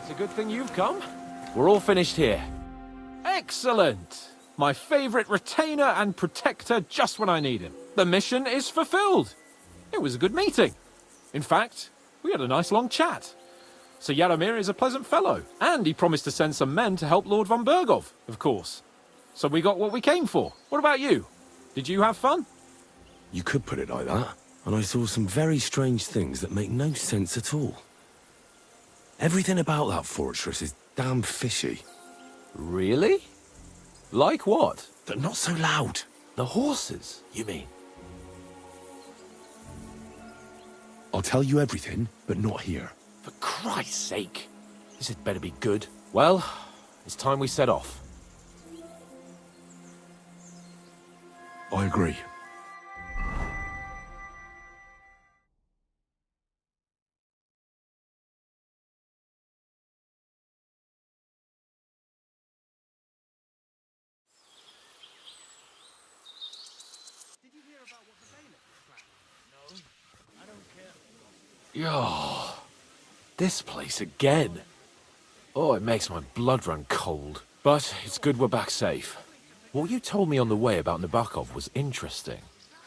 It's a good thing you've come. We're all finished here. Excellent! My favorite retainer and protector just when I need him. The mission is fulfilled. It was a good meeting. In fact, we had a nice long chat. Sir Yaromir is a pleasant fellow, and he promised to send some men to help Lord von Bergov, of course. So we got what we came for. What about you? Did you have fun? You could put it like that. And I saw some very strange things that make no sense at all. Everything about that fortress is damn fishy. Really? Like what? They're not so loud. The horses, you mean? I'll tell you everything, but not here. For Christ's sake. This had better be good. Well, it's time we set off. I agree. Yo, this place again. Oh, it makes my blood run cold. But it's good we're back safe. What you told me on the way about Nabokov was interesting.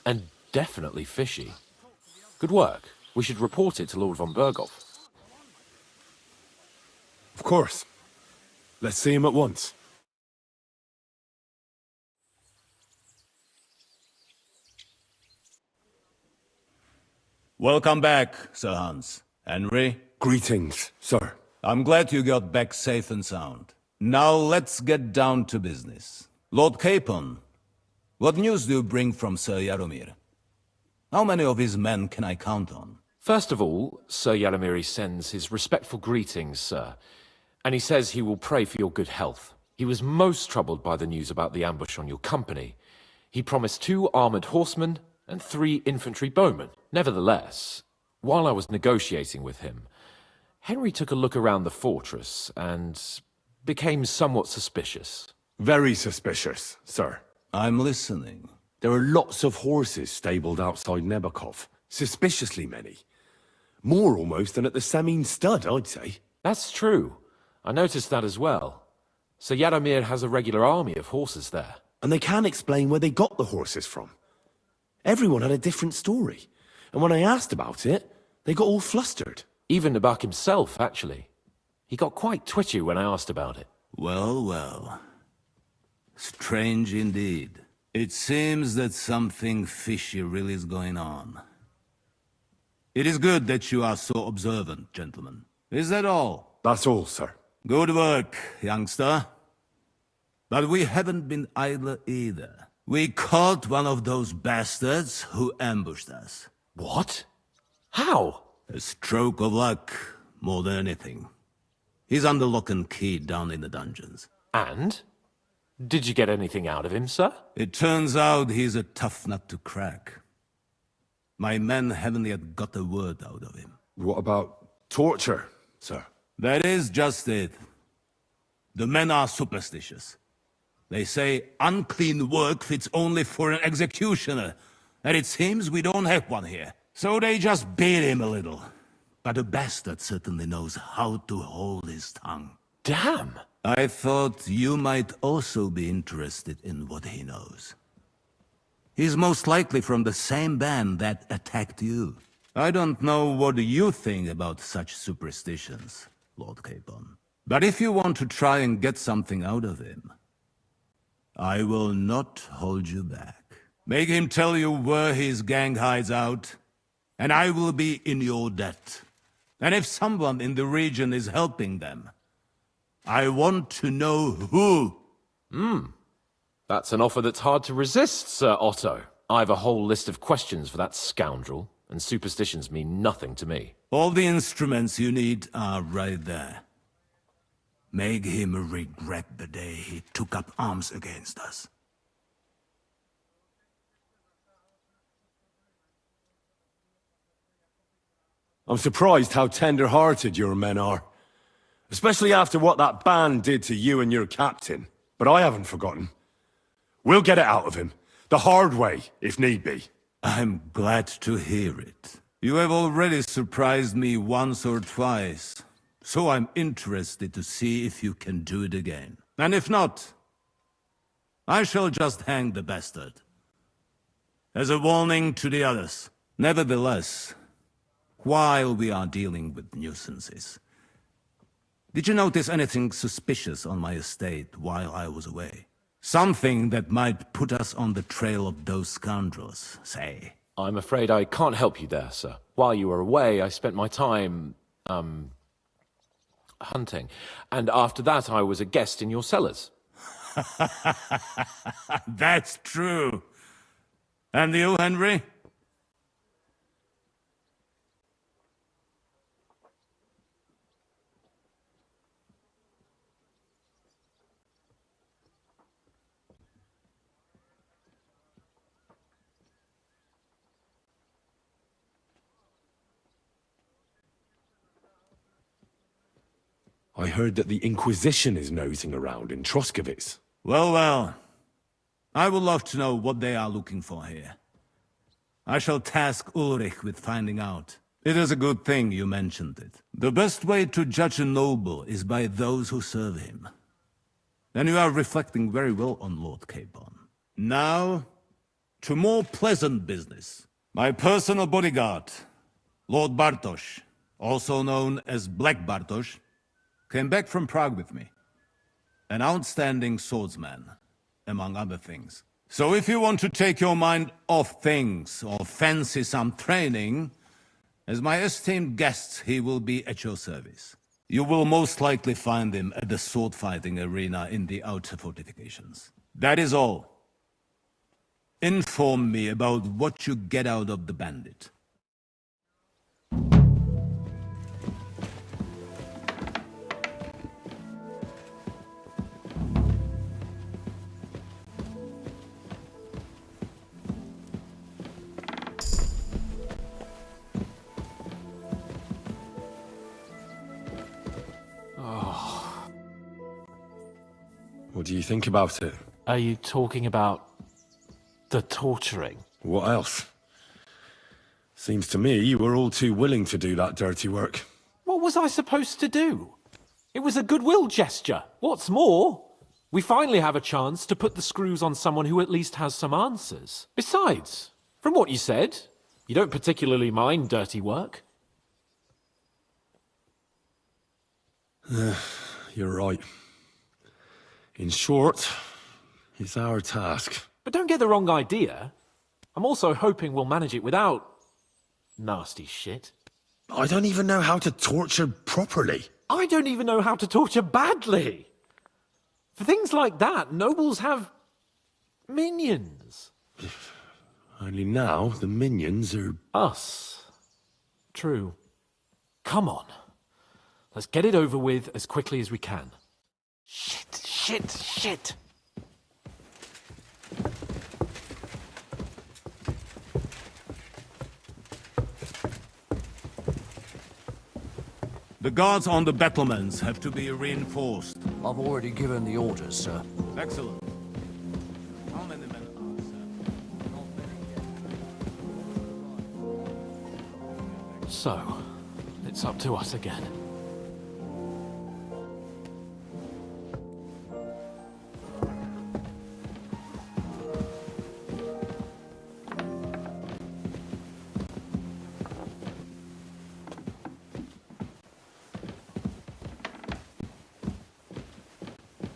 And definitely fishy. Good work. We should report it to Lord von Bergov. Of course. Let's see him at once. Welcome back, Sir Hans. Henry? Greetings, sir. I'm glad you got back safe and sound. Now let's get down to business. Lord Capon, what news do you bring from Sir Yaromir? How many of his men can I count on? First of all, Sir Yaromir sends his respectful greetings, sir. And he says he will pray for your good health. He was most troubled by the news about the ambush on your company. He promised 2 armored horsemen and 3 infantry bowmen. Nevertheless, while I was negotiating with him, Henry took a look around the fortress and became somewhat suspicious. Very suspicious, sir. I'm listening. There are lots of horses stabled outside Nebokov. Suspiciously many. More almost than at the Samin stud, I'd say. That's true. I noticed that as well. Sir Yaromir has a regular army of horses there. And they can't explain where they got the horses from. Everyone had a different story. And when I asked about it, they got all flustered. Even Nabok himself, actually. He got quite twitchy when I asked about it. Well, well. Strange indeed. It seems that something fishy really is going on. It is good that you are so observant, gentlemen. Is that all? That's all, sir. Good work, youngster. But we haven't been idle either. We caught one of those bastards who ambushed us. What? How? A stroke of luck, more than anything. He's under lock and key down in the dungeons. And? Did you get anything out of him, sir? It turns out he's a tough nut to crack. My men haven't yet got a word out of him. What about torture, sir? That is just it. The men are superstitious. They say unclean work fits only for an executioner, and it seems we don't have one here. So they just beat him a little. But the bastard certainly knows how to hold his tongue. Damn! I thought you might also be interested in what he knows. He's most likely from the same band that attacked you. I don't know what you think about such superstitions, Lord Capon. But if you want to try and get something out of him, I will not hold you back. Make him tell you where his gang hides out, and I will be in your debt. And if someone in the region is helping them, I want to know who. That's an offer that's hard to resist, Sir Otto. I have a whole list of questions for that scoundrel, and superstitions mean nothing to me. All the instruments you need are right there. Make him regret the day he took up arms against us. I'm surprised how tender-hearted your men are. Especially after what that band did to you and your captain. But I haven't forgotten. We'll get it out of him. The hard way, if need be. I'm glad to hear it. You have already surprised me once or twice. So I'm interested to see if you can do it again. And if not, I shall just hang the bastard. As a warning to the others. Nevertheless, while we are dealing with nuisances, did you notice anything suspicious on my estate while I was away? Something that might put us on the trail of those scoundrels, say. I'm afraid I can't help you there, sir. While you were away, I spent my time, hunting. And after that, I was a guest in your cellars. That's true. And you, Henry? I heard that the Inquisition is nosing around in Troskowitz. Well, well. I would love to know what they are looking for here. I shall task Ulrich with finding out. It is a good thing you mentioned it. The best way to judge a noble is by those who serve him. And you are reflecting very well on Lord Capon. Now, to more pleasant business. My personal bodyguard, Lord Bartosz, also known as Black Bartosz, came back from Prague with me. An outstanding swordsman, among other things. So if you want to take your mind off things or fancy some training, as my esteemed guest, he will be at your service. You will most likely find him at the sword-fighting arena in the outer fortifications. That is all. Inform me about what you get out of the bandit. What do you think about it? Are you talking about the torturing? What else? Seems to me you were all too willing to do that dirty work. What was I supposed to do? It was a goodwill gesture. What's more, we finally have a chance to put the screws on someone who at least has some answers. Besides, from what you said, you don't particularly mind dirty work. You're right. In short, it's our task. But don't get the wrong idea. I'm also hoping we'll manage it without nasty shit. I don't even know how to torture properly. I don't even know how to torture badly. For things like that, nobles have minions. Only now the minions are... Us. True. Come on. Let's get it over with as quickly as we can. Shit. The guards on the battlements have to be reinforced. I've already given the orders, sir. Excellent. How many men are, sir? So, it's up to us again.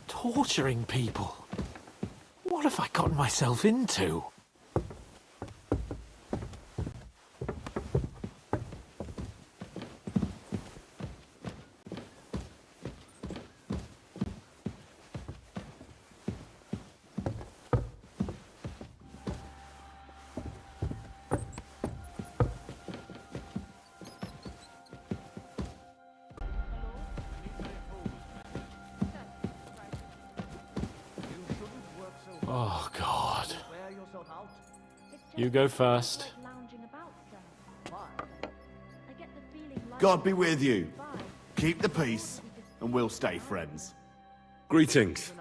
Torturing people. What have I gotten myself into? Oh, God. You go first. God be with you. Keep the peace, and we'll stay friends. Greetings.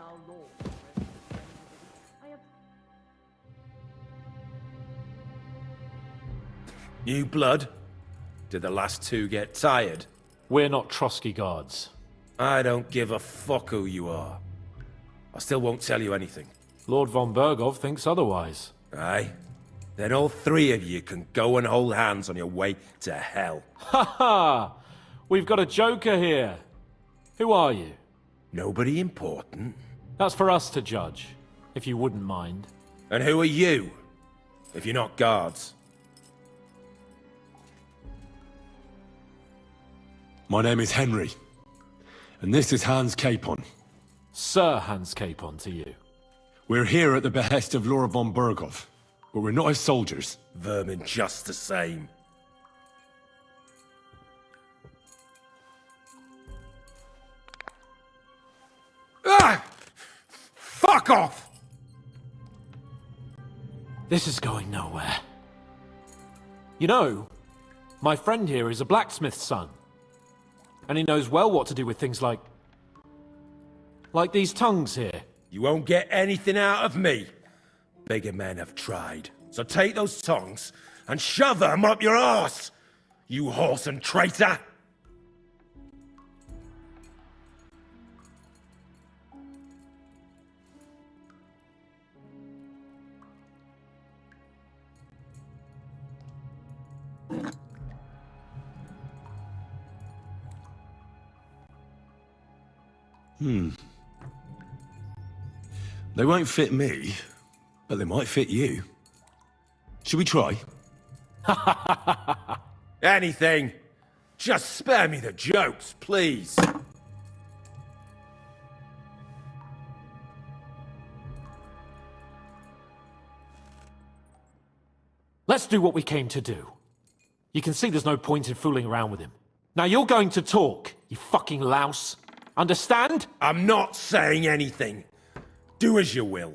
New blood? Did the last two get tired? We're not Trotsky guards. I don't give a fuck who you are. I still won't tell you anything. Lord von Bergov thinks otherwise. Aye? Then all three of you can go and hold hands on your way to hell. Ha ha! We've got a joker here. Who are you? Nobody important. That's for us to judge, if you wouldn't mind. And who are you, if you're not guards? My name is Henry, and this is Hans Capon. Sir Hans Capon to you. We're here at the behest of Laura von Bergov, but we're not his soldiers. Vermin just the same. Ah! Fuck off! This is going nowhere. You know, my friend here is a blacksmith's son. And he knows well what to do with things like these tongues here. You won't get anything out of me. Bigger men have tried. So take those tongs and shove them up your arse, you horse and traitor! They won't fit me, but they might fit you. Should we try? Anything. Just spare me the jokes, please. Let's do what we came to do. You can see there's no point in fooling around with him. Now you're going to talk, you fucking louse. Understand? I'm not saying anything. Do as you will.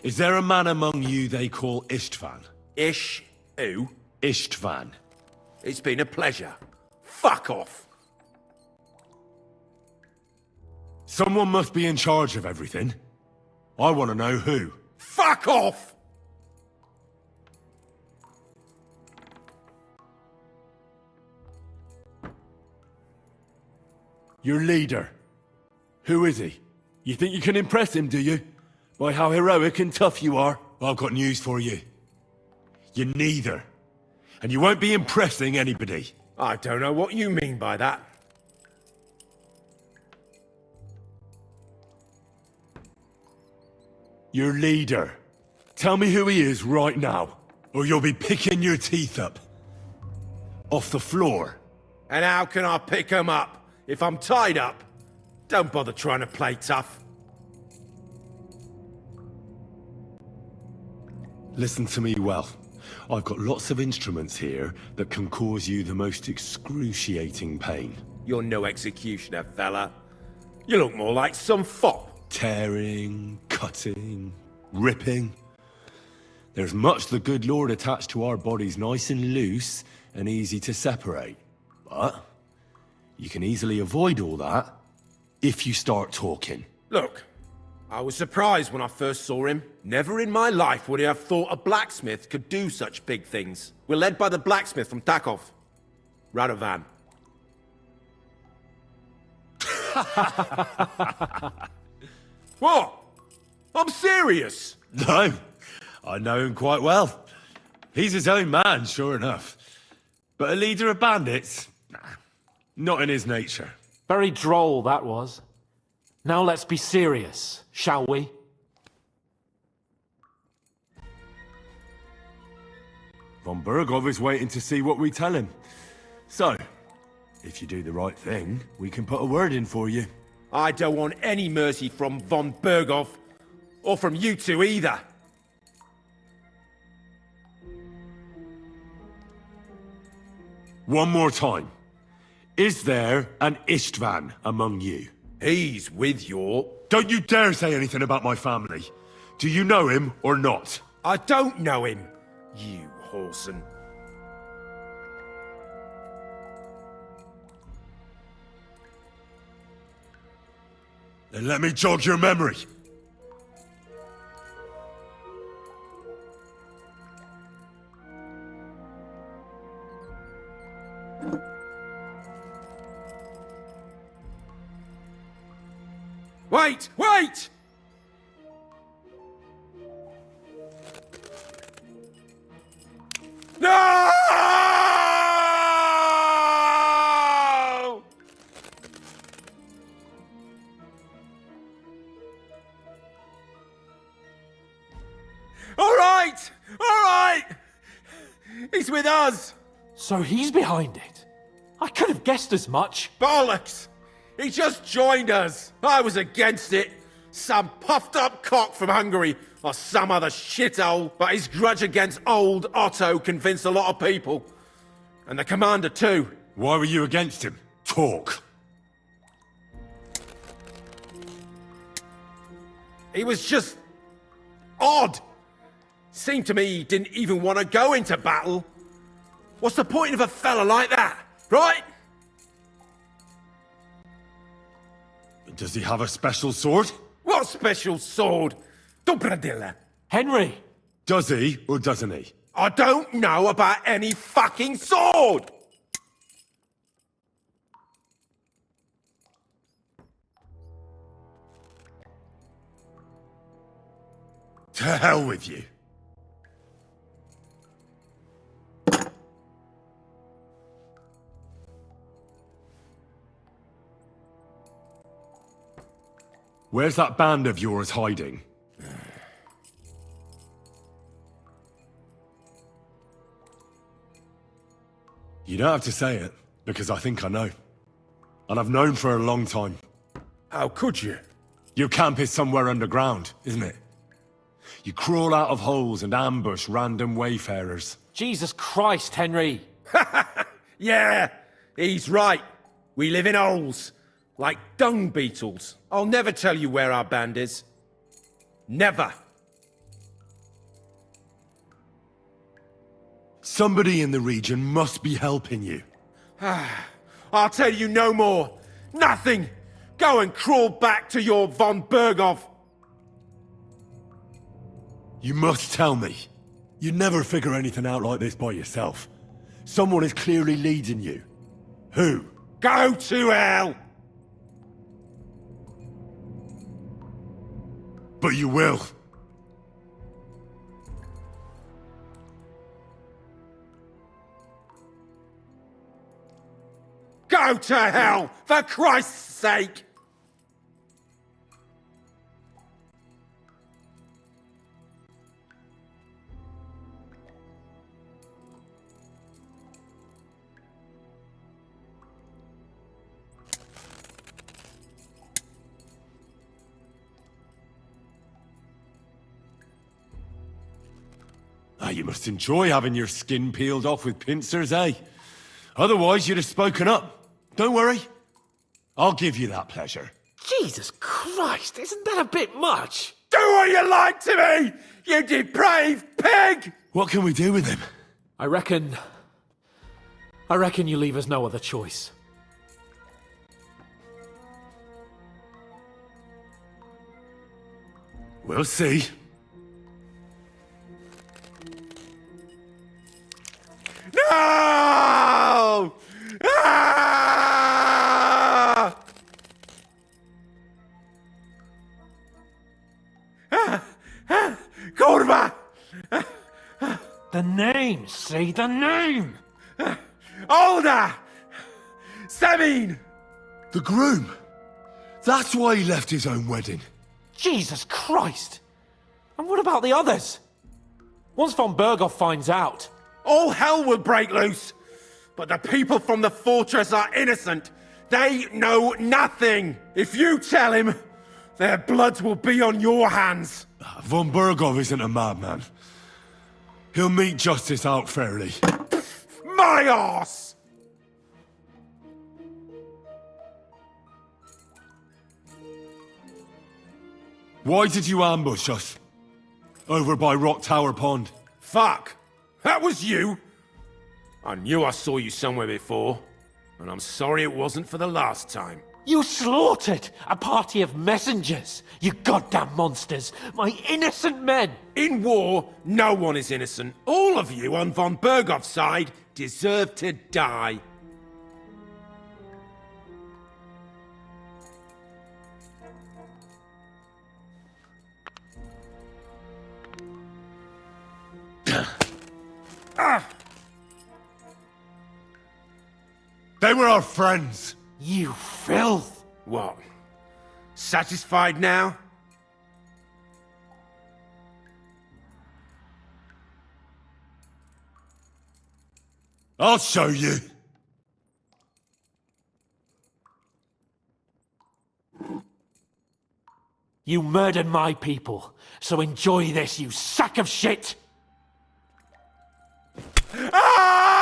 Is there a man among you they call Istvan? Ish? Who? Istvan. It's been a pleasure. Fuck off. Someone must be in charge of everything. I want to know who. Fuck off! Your leader. Who is he? You think you can impress him, do you? By how heroic and tough you are? I've got news for you. You're neither. And you won't be impressing anybody. I don't know what you mean by that. Your leader. Tell me who he is right now, or you'll be picking your teeth up. Off the floor. And how can I pick 'em up if I'm tied up? Don't bother trying to play tough. Listen to me well. I've got lots of instruments here that can cause you the most excruciating pain. You're no executioner, fella. You look more like some fop. Tearing, cutting, ripping. There's much the good Lord attached to our bodies nice and loose and easy to separate. But you can easily avoid all that if you start talking. Look, I was surprised when I first saw him. Never in my life would I have thought a blacksmith could do such big things. We're led by the blacksmith from Takov. Radovan. What? I'm serious. No, I know him quite well. He's his own man, sure enough. But a leader of bandits? Nah, not in his nature. Very droll, that was. Now let's be serious, shall we? Von Bergov is waiting to see what we tell him. So, if you do the right thing, we can put a word in for you. I don't want any mercy from von Bergov. Or from you two either. One more time. Is there an Istvan among you? He's with your... Don't you dare say anything about my family. Do you know him or not? I don't know him, you whoreson. Then let me jog your memory. Wait! Wait! No! All right! All right! He's with us! So he's behind it. I could have guessed as much. Bollocks! He just joined us. I was against it. Some puffed up cock from Hungary or some other shithole. But his grudge against old Otto convinced a lot of people. And the commander too. Why were you against him? Talk. He was just odd. Seemed to me he didn't even want to go into battle. What's the point of a fella like that, right? Does he have a special sword? What special sword? Dobradilla. Henry! Does he, or doesn't he? I don't know about any fucking sword! To hell with you. Where's that band of yours hiding? You don't have to say it, because I think I know. And I've known for a long time. How could you? Your camp is somewhere underground, isn't it? You crawl out of holes and ambush random wayfarers. Jesus Christ, Henry! Yeah, he's right. We live in holes. Like dung beetles. I'll never tell you where our band is. Never. Somebody in the region must be helping you. I'll tell you no more. Nothing. Go and crawl back to your von Berghoff. You must tell me. You'd never figure anything out like this by yourself. Someone is clearly leading you. Who? Go to hell! But you will. Go to hell, for Christ's sake! You must enjoy having your skin peeled off with pincers, eh? Otherwise, you'd have spoken up. Don't worry. I'll give you that pleasure. Jesus Christ, isn't that a bit much? Do what you like to me, you depraved pig! What can we do with him? I reckon you leave us no other choice. We'll see. No! Ah! Kurva! The name, say the name! Olda! Sabine! The groom. That's why he left his own wedding. Jesus Christ! And what about the others? Once von Berghoff finds out... All hell will break loose! But the people from the fortress are innocent! They know nothing! If you tell him, their blood will be on your hands! Von Berghoff isn't a madman. He'll meet justice out fairly. My arse! Why did you ambush us? Over by Rock Tower Pond. Fuck! That was you? I knew I saw you somewhere before, and I'm sorry it wasn't for the last time. You slaughtered a party of messengers, you goddamn monsters, my innocent men! In war, no one is innocent. All of you on von Berghoff's side deserve to die. They were our friends. You filth! What? Satisfied now? I'll show you. You murdered my people, so enjoy this, you sack of shit! Ah!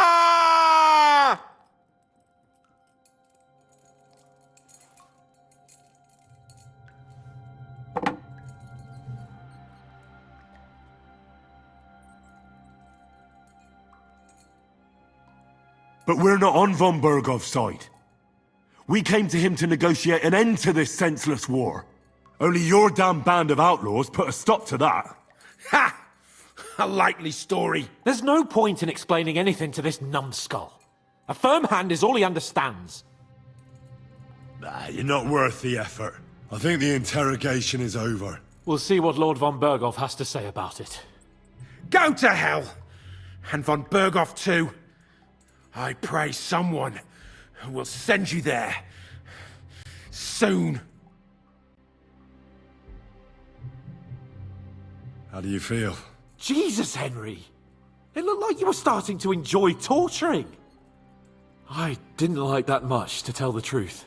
But we're not on von Bergov's side. We came to him to negotiate an end to this senseless war. Only your damn band of outlaws put a stop to that. Ha! A likely story. There's no point in explaining anything to this numbskull. A firm hand is all he understands. Nah, you're not worth the effort. I think the interrogation is over. We'll see what Lord von Bergov has to say about it. Go to hell! And von Berghoff too. I pray someone will send you there. Soon. How do you feel? Jesus, Henry! It looked like you were starting to enjoy torturing. I didn't like that much, to tell the truth.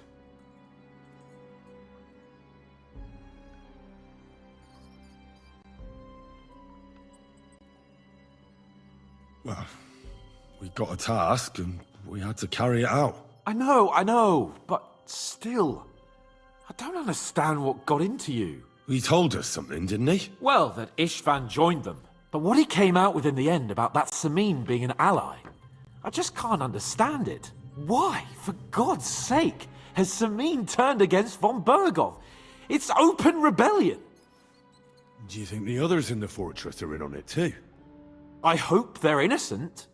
Well, we got a task and we had to carry it out. I know, but still. I don't understand what got into you. He told us something, didn't he? Well, that Istvan joined them. But what he came out with in the end about that Samin being an ally, I just can't understand it. Why, for God's sake, has Samin turned against von Bergov? It's open rebellion. Do you think the others in the fortress are in on it too? I hope they're innocent.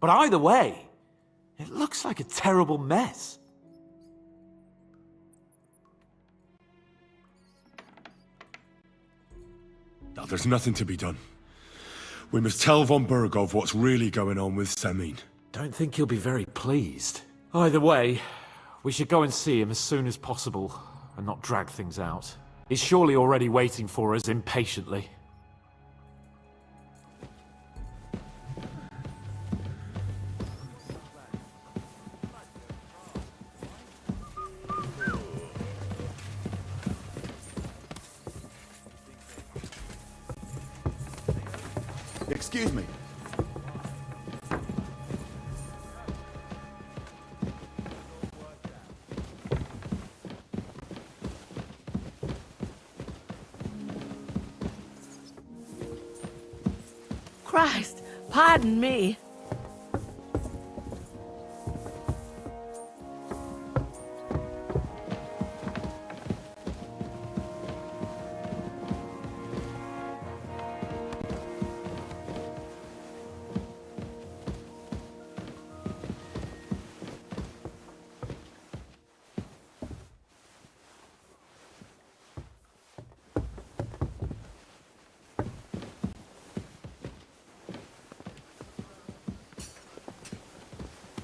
But either way, it looks like a terrible mess. Now, there's nothing to be done. We must tell von Bergov what's really going on with Samin. Don't think he'll be very pleased. Either way, we should go and see him as soon as possible and not drag things out. He's surely already waiting for us impatiently. Excuse me. Christ, pardon me.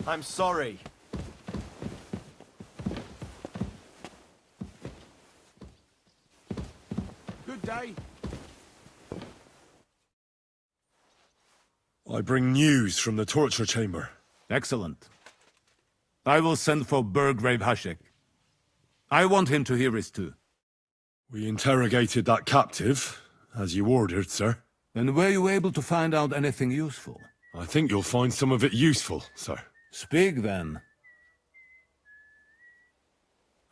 I'm sorry. Good day. I bring news from the torture chamber. Excellent. I will send for Burgrave Hashek. I want him to hear it too. We interrogated that captive, as you ordered, sir. And were you able to find out anything useful? I think you'll find some of it useful, sir. Speak then.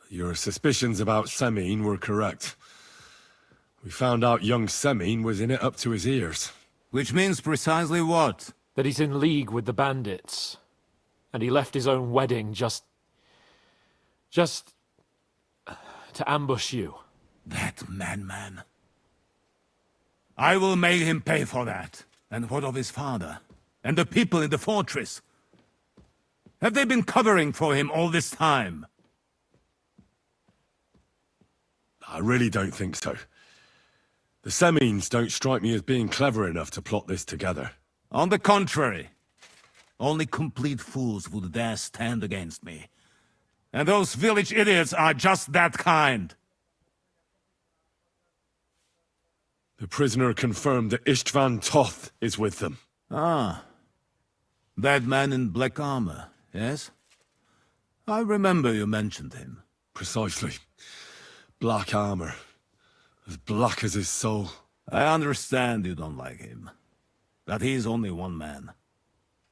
Your suspicions about Samin were correct. We found out young Samin was in it up to his ears. Which means precisely what? That he's in league with the bandits. And he left his own wedding just to ambush you. That madman. I will make him pay for that. And what of his father? And the people in the fortress? Have they been covering for him all this time? I really don't think so. The Semines don't strike me as being clever enough to plot this together. On the contrary, only complete fools would dare stand against me. And those village idiots are just that kind. The prisoner confirmed that Istvan Toth is with them. Ah. That man in black armor, yes? I remember you mentioned him. Precisely. Black armor. As black as his soul. I understand you don't like him. But he's only one man.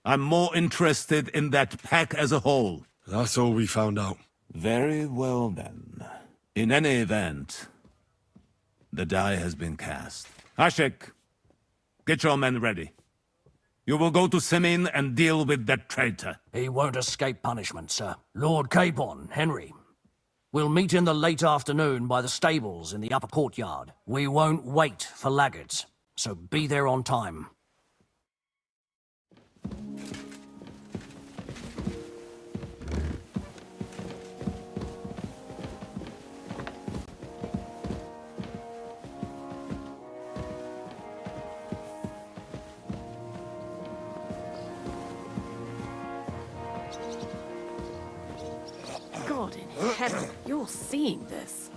I'm more interested in that pack as a whole. That's all we found out. Very well then. In any event, the die has been cast. Ashek, get your men ready. You will go to Semin and deal with that traitor. He won't escape punishment, sir. Lord Capon, Henry. We'll meet in the late afternoon by the stables in the upper courtyard. We won't wait for laggards, so be there on time. God in heaven, you're seeing this.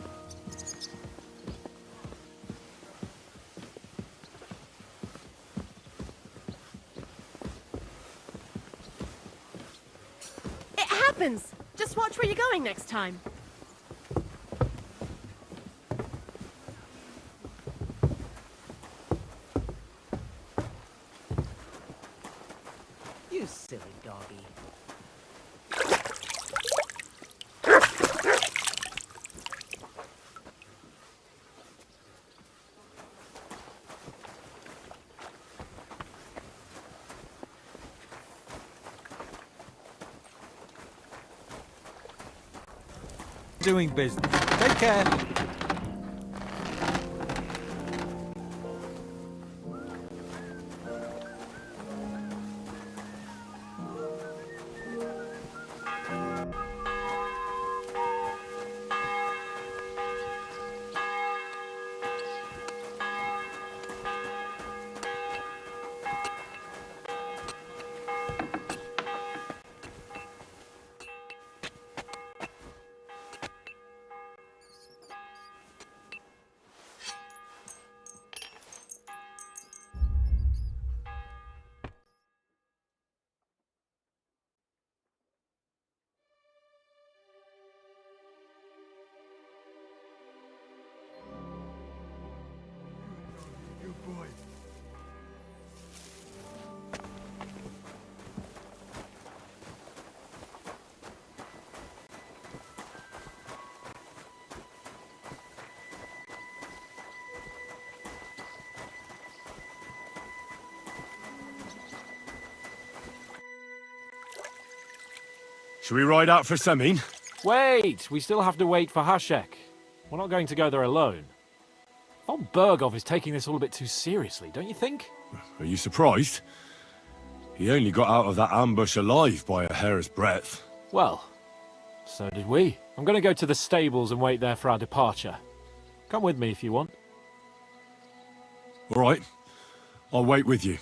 It happens! Just watch where you're going next time. You silly doggy. Doing business. Take care. Should we ride out for Semin? Wait! We still have to wait for Hashek. We're not going to go there alone. Von Bergov is taking this all a bit too seriously, don't you think? Are you surprised? He only got out of that ambush alive by a hair's breadth. Well, so did we. I'm going to go to the stables and wait there for our departure. Come with me if you want. All right. I'll wait with you.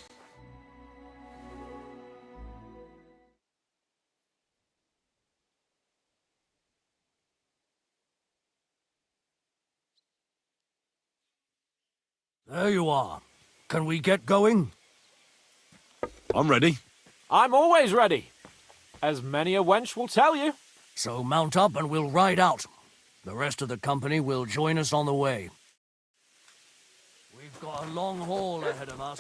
There you are. Can we get going? I'm ready. I'm always ready. As many a wench will tell you. So mount up and we'll ride out. The rest of the company will join us on the way. We've got a long haul ahead of us,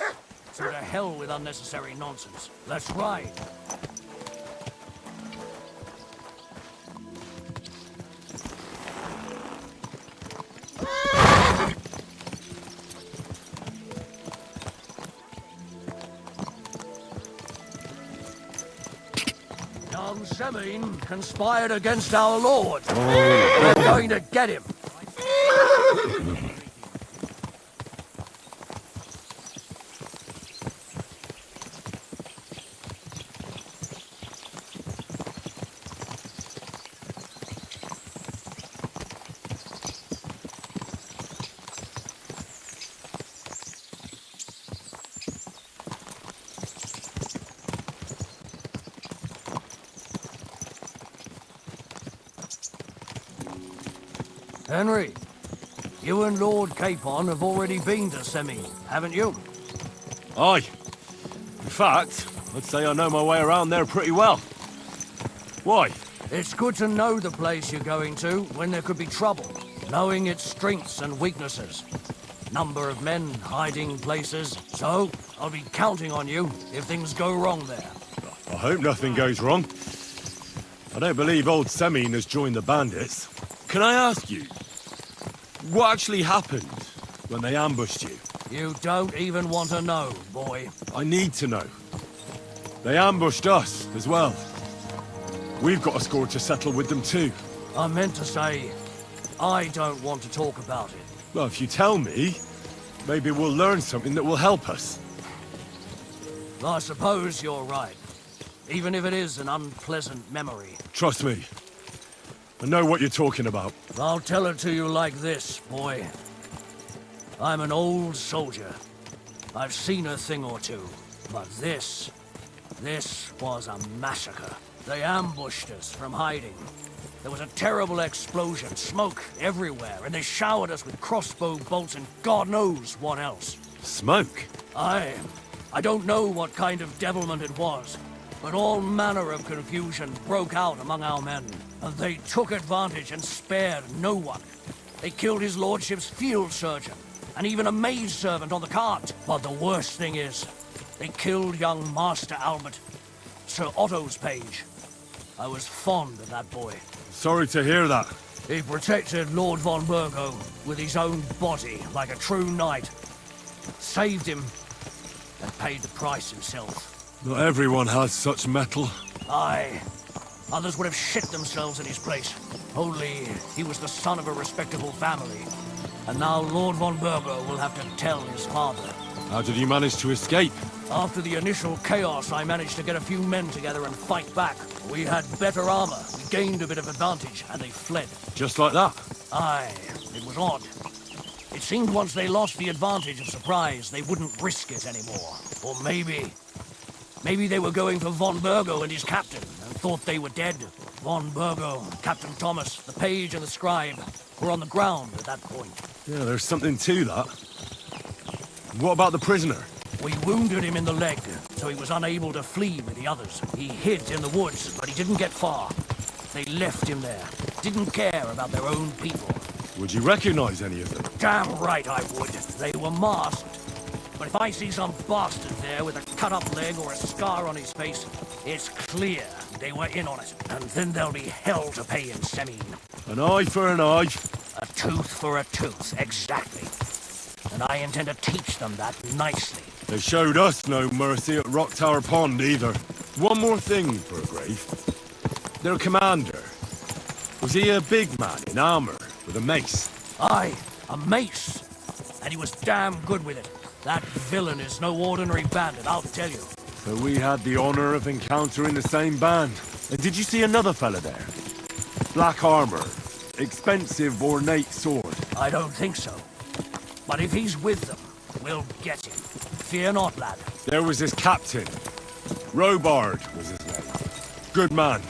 so to hell with unnecessary nonsense. Let's ride. Young Semin conspired against our lord. We're going to get him. Henry, you and Lord Capon have already been to Semi, haven't you? Aye. In fact, I'd say I know my way around there pretty well. Why? It's good to know the place you're going to when there could be trouble, knowing its strengths and weaknesses. Number of men, hiding places. So, I'll be counting on you if things go wrong there. I hope nothing goes wrong. I don't believe old Semine has joined the bandits. Can I ask you, what actually happened when they ambushed you? You don't even want to know, boy. I need to know. They ambushed us as well. We've got a score to settle with them too. I meant to say, I don't want to talk about it. Well, if you tell me, maybe we'll learn something that will help us. I suppose you're right. Even if it is an unpleasant memory. Trust me. I know what you're talking about. I'll tell it to you like this, boy. I'm an old soldier. I've seen a thing or two. But this was a massacre. They ambushed us from hiding. There was a terrible explosion, smoke everywhere, and they showered us with crossbow bolts and God knows what else. Smoke? I don't know what kind of devilment it was, but all manner of confusion broke out among our men, and they took advantage and spared no one. They killed his lordship's field surgeon, and even a maidservant on the cart. But the worst thing is, they killed young Master Albert, Sir Otto's page. I was fond of that boy. Sorry to hear that. He protected Lord von Burgo with his own body like a true knight. Saved him and paid the price himself. Not everyone has such metal. Aye. Others would have shit themselves in his place. Only he was the son of a respectable family. And now Lord von Burgo will have to tell his father. How did you manage to escape? After the initial chaos, I managed to get a few men together and fight back. We had better armor, we gained a bit of advantage, and they fled. Just like that? Aye, it was odd. It seemed once they lost the advantage of surprise, they wouldn't risk it anymore. Or maybe they were going for von Burgo and his captain, and thought they were dead. Von Burgo, Captain Thomas, the page and the scribe were on the ground at that point. Yeah, there's something to that. What about the prisoner? We wounded him in the leg, so he was unable to flee with the others. He hid in the woods, but he didn't get far. They left him there. Didn't care about their own people. Would you recognize any of them? Damn right I would. They were masked. But if I see some bastard there with a cut-up leg or a scar on his face, it's clear they were in on it. And then there'll be hell to pay in Semine. An eye for an eye. A tooth for a tooth, exactly. And I intend to teach them that nicely. They showed us no mercy at Rock Tower Pond either. One more thing, Burgrave. Their commander. Was he a big man in armor with a mace? Aye, a mace. And he was damn good with it. That villain is no ordinary bandit, I'll tell you. So we had the honor of encountering the same band. And did you see another fella there? Black armor. Expensive, ornate sword. I don't think so. But if he's with them, we'll get him. Fear not, lad. There was his captain. Robard was his name. Good man.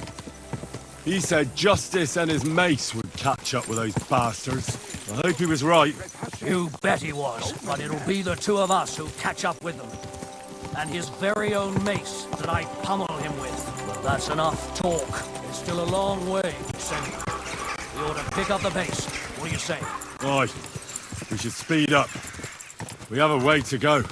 He said justice and his mace would catch up with those bastards. I hope he was right. You bet he was, but it'll be the two of us who catch up with them. And his very own mace that I pummel him with. That's enough talk. It's still a long way, Semi. We ought to pick up the pace. What do you say? Aye. We should speed up. We have a way to go.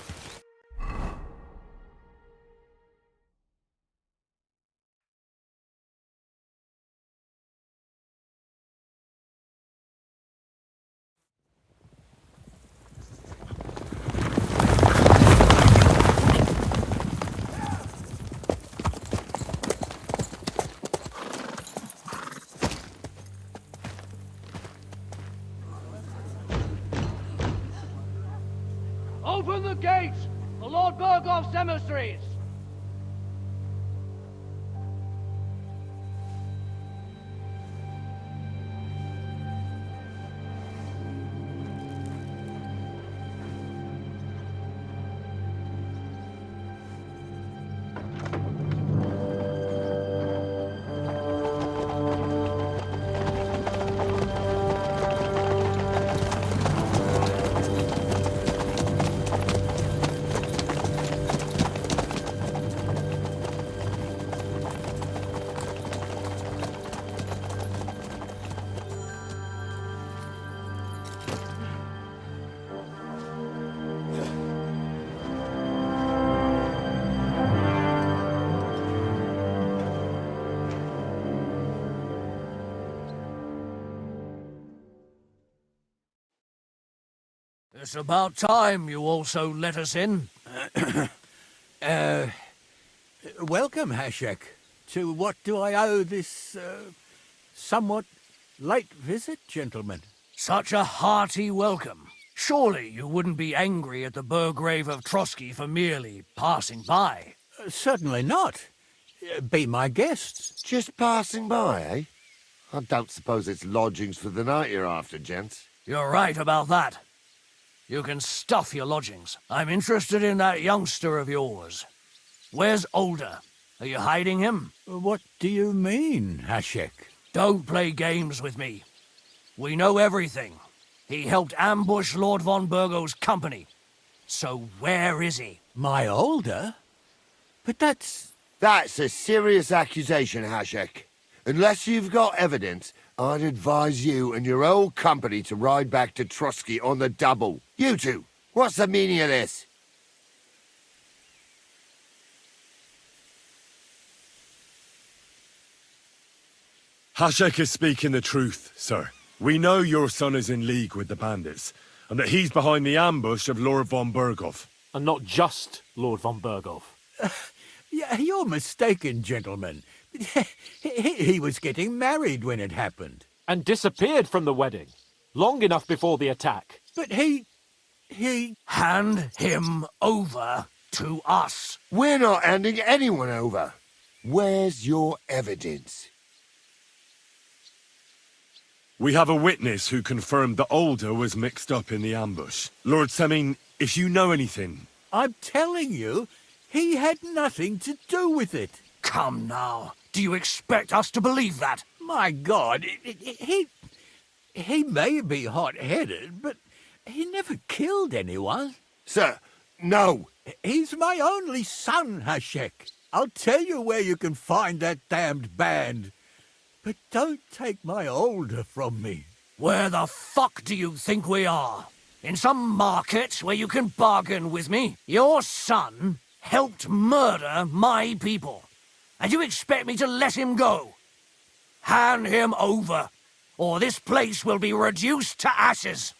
Open the gates! The Lord Burgoff's emissaries! It's about time you also let us in. Welcome, Hashek. To what do I owe this, somewhat late visit, gentlemen? Such a hearty welcome. Surely you wouldn't be angry at the Burgrave of Trotsky for merely passing by. Certainly not. Be my guests. Just passing by, eh? I don't suppose it's lodgings for the night you're after, gents. You're right about that. You can stuff your lodgings. I'm interested in that youngster of yours. Where's Older? Are you hiding him? What do you mean, Hashek? Don't play games with me. We know everything. He helped ambush Lord von Burgo's company. So where is he? My Older? But that's... That's a serious accusation, Hashek. Unless you've got evidence, I'd advise you and your old company to ride back to Trotsky on the double. You two, what's the meaning of this? Hashek is speaking the truth, sir. We know your son is in league with the bandits, and that he's behind the ambush of Lord von Burgov. And not just Lord von Burgov. Yeah, you're mistaken, gentlemen. He was getting married when it happened. And disappeared from the wedding. Long enough before the attack. But he... Hand him over to us. We're not handing anyone over. Where's your evidence? We have a witness who confirmed that Older was mixed up in the ambush. Lord Semin, if you know anything... I'm telling you, he had nothing to do with it. Come now. Do you expect us to believe that? My God, he may be hot-headed, but he never killed anyone. Sir, no. He's my only son, Hashek. I'll tell you where you can find that damned band. But don't take my Older from me. Where the fuck do you think we are? In some market where you can bargain with me? Your son helped murder my people. And you expect me to let him go? Hand him over, or this place will be reduced to ashes.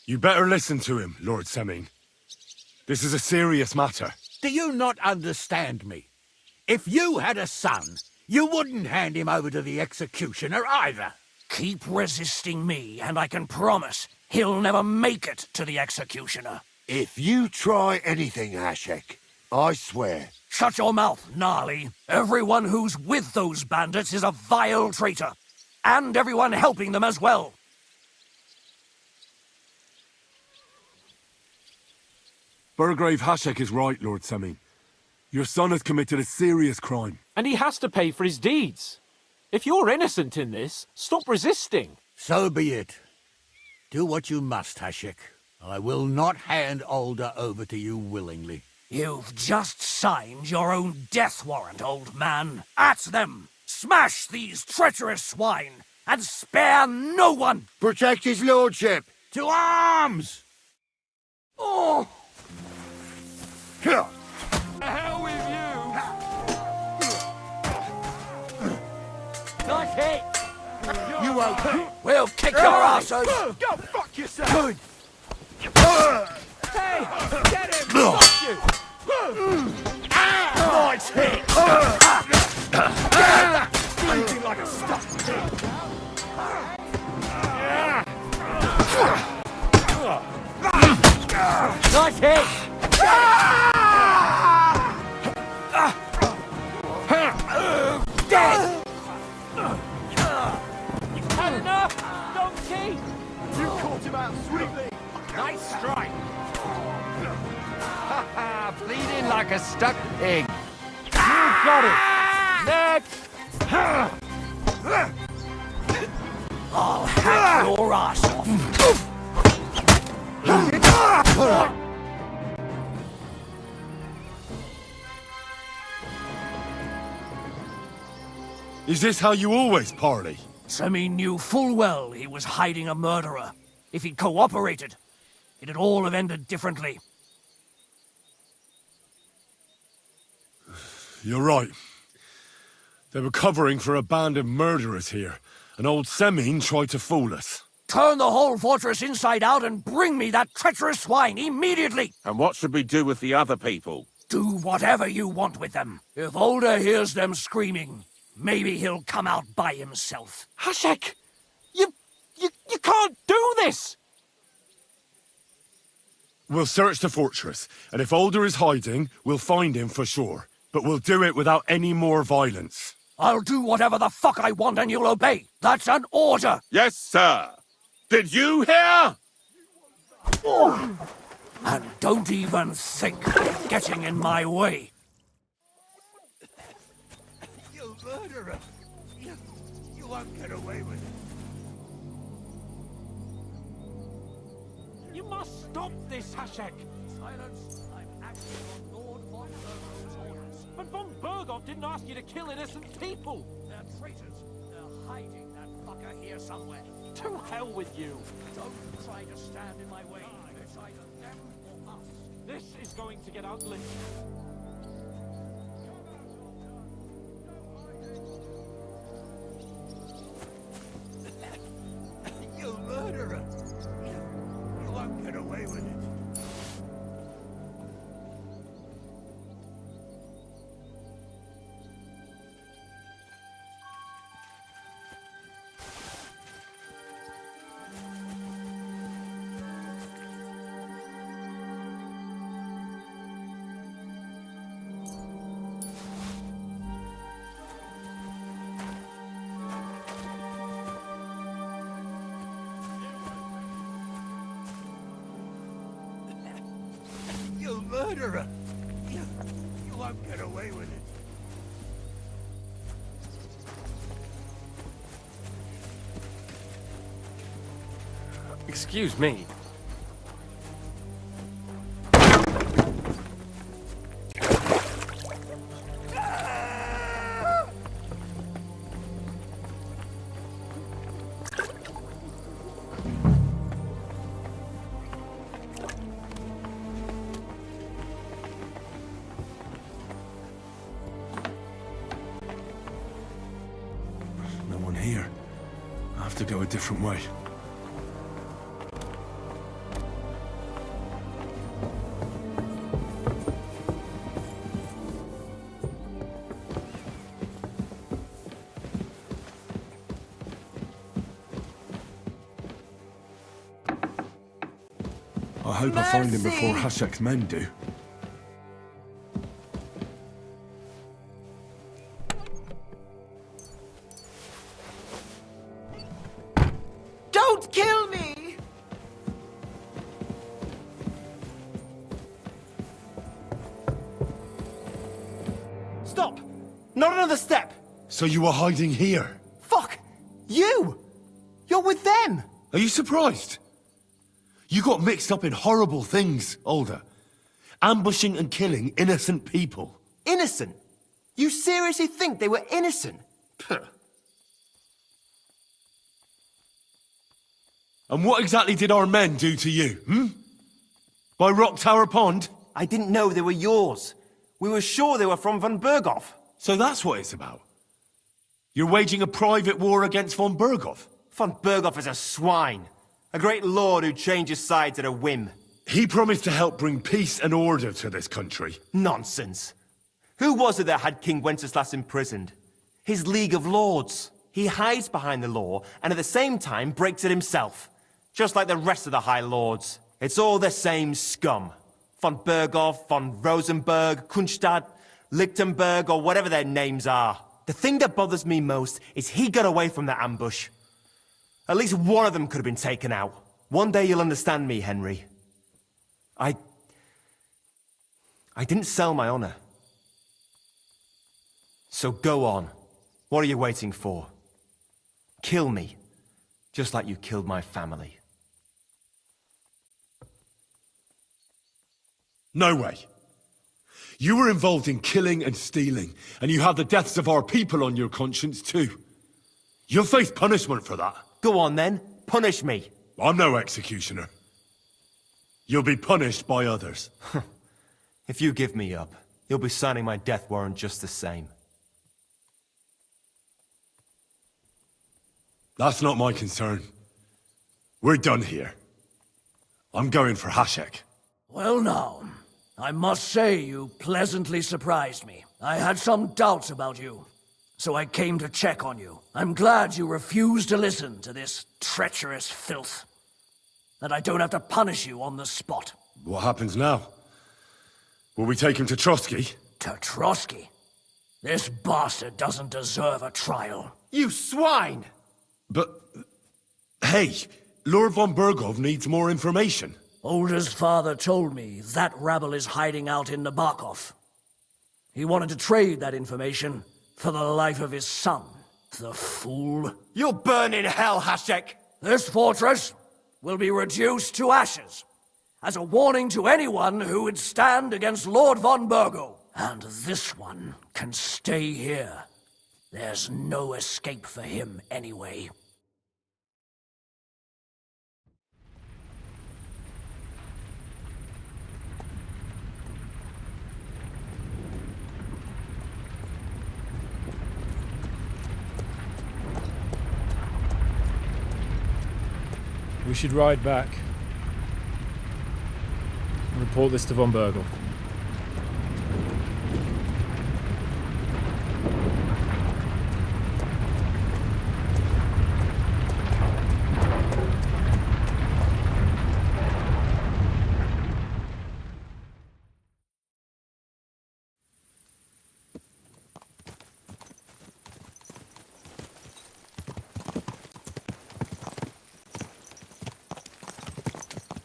You better listen to him, Lord Semin. This is a serious matter. Do you not understand me? If you had a son, you wouldn't hand him over to the executioner either. Keep resisting me, and I can promise he'll never make it to the executioner. If you try anything, Hashek, I swear. Shut your mouth, Gnarly. Everyone who's with those bandits is a vile traitor. And everyone helping them as well. Burgrave Hashek is right, Lord Semin. Your son has committed a serious crime. And he has to pay for his deeds. If you're innocent in this, stop resisting. So be it. Do what you must, Hashek. I will not hand Older over to you willingly. You've just signed your own death warrant, old man. At them! Smash these treacherous swine, and spare no one! Protect his lordship! To arms! Oh! The hell with you! Nice hit! You won't. We'll kick your asses! Go fuck yourself! Good. Hey! Get him! Fuck you! Nice hit! Bleeding like a stuffed pig! Nice hit! Dead! Had enough, donkey! You caught him out sweetly. Nice strike! Bleeding like a stuck pig! You got it! Next! I'll hack your ass off! Is this how you always parley? Semi knew full well he was hiding a murderer. If he'd cooperated, it'd all have ended differently. You're right. They were covering for a band of murderers here, An old Semine tried to fool us. Turn the whole fortress inside out and bring me that treacherous swine immediately! And what should we do with the other people? Do whatever you want with them. If Older hears them screaming, maybe he'll come out by himself. Hashek! You can't do this! We'll search the fortress, and if Older is hiding, we'll find him for sure. But we'll do it without any more violence. I'll do whatever the fuck I want and you'll obey. That's an order! Yes, sir. Did you hear? And don't even think of getting in my way. You murderer! You won't get away with it. You must stop this, Hashek! Silence. I'm acting on Lord von Bergov's orders. But von Bergov didn't ask you to kill innocent people! They're traitors. They're hiding that fucker here somewhere. To hell with you! Don't try to stand in my way. It's either them or us. This is going to get ugly. You murderer! You won't get away with it. You murderer! You won't get away with it. Excuse me. No one here. I have to go a different way. I hope I find him before Hashek's men do. Don't kill me! Stop! Not another step! So you were hiding here? Fuck! You! You're with them! Are you surprised? You got mixed up in horrible things, Older. Ambushing and killing innocent people. Innocent? You seriously think they were innocent? Puh. And what exactly did our men do to you, hmm? By Rock Tower Pond? I didn't know they were yours. We were sure they were from von Bergov. So that's what it's about. You're waging a private war against von Bergov. Von Bergov is a swine. A great lord who changes sides at a whim. He promised to help bring peace and order to this country. Nonsense. Who was it that had King Wenceslas imprisoned? His League of Lords. He hides behind the law and at the same time breaks it himself. Just like the rest of the High Lords. It's all the same scum. Von Bergov, von Rosenberg, Kunstadt, Lichtenberg, or whatever their names are. The thing that bothers me most is he got away from the ambush. At least one of them could have been taken out. One day you'll understand me, Henry. I didn't sell my honor. So go on. What are you waiting for? Kill me, just like you killed my family. No way. You were involved in killing and stealing, and you have the deaths of our people on your conscience too. You'll face punishment for that. Go on then, punish me. I'm no executioner. You'll be punished by others. If you give me up, you'll be signing my death warrant just the same. That's not my concern. We're done here. I'm going for Hashek. Well now, I must say you pleasantly surprised me. I had some doubts about you, so I came to check on you. I'm glad you refused to listen to this treacherous filth. That I don't have to punish you on the spot. What happens now? Will we take him to Trotsky? To Trotsky? This bastard doesn't deserve a trial. You swine! But... Hey, Lord von Bergov needs more information. Older's father told me that rabble is hiding out in Nabokov. He wanted to trade that information for the life of his son. The fool. You'll burn in hell, Hashek! This fortress will be reduced to ashes, as a warning to anyone who would stand against Lord von Bergov. And this one can stay here. There's no escape for him anyway. We should ride back and report this to von Bergel.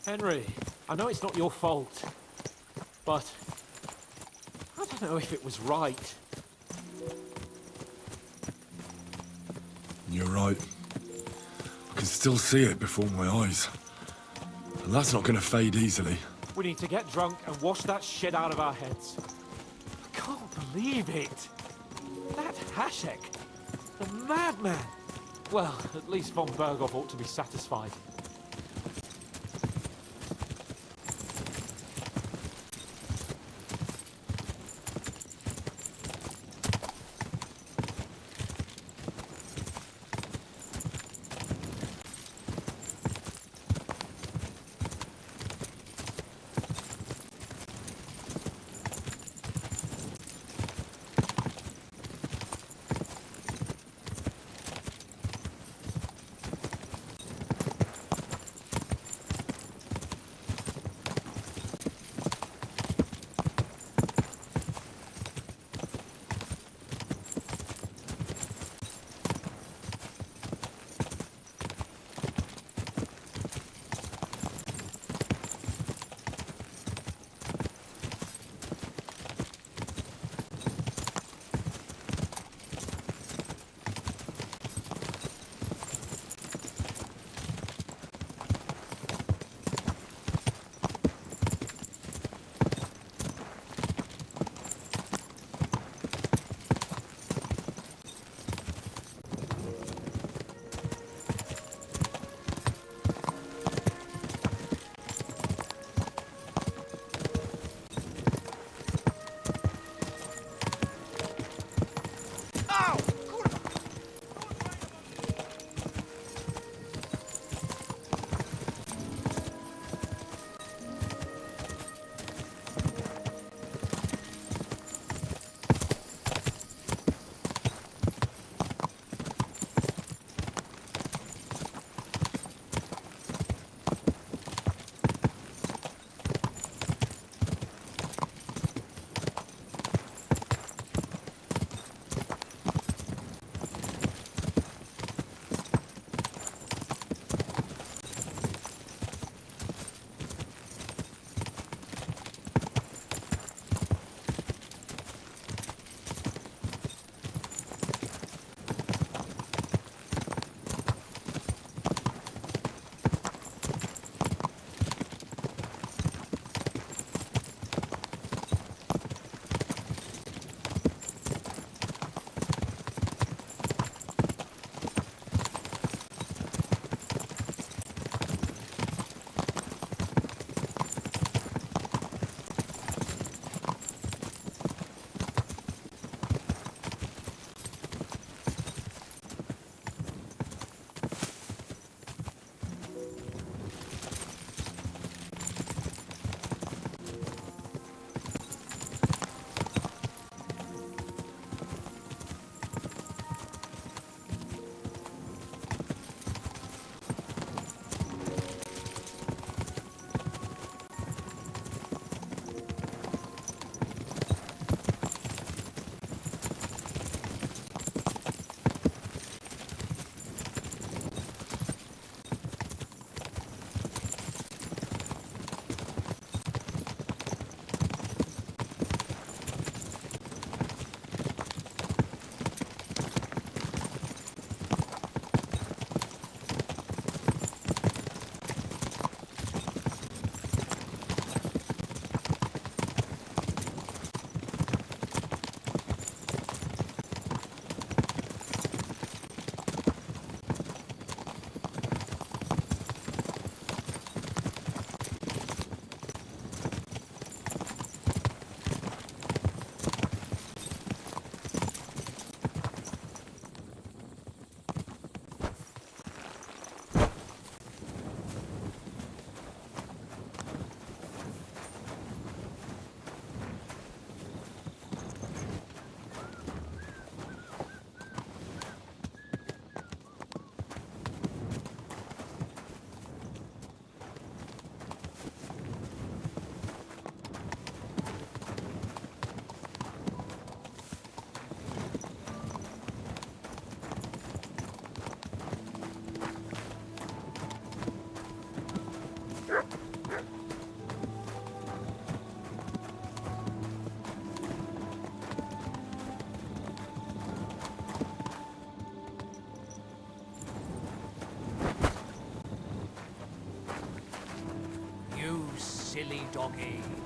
Henry, I know it's not your fault, but I don't know if it was right. You're right. I can still see it before my eyes. And that's not gonna fade easily. We need to get drunk and wash that shit out of our heads. I can't believe it. That Hashek, the madman. Well, at least von Bergov ought to be satisfied. doggy.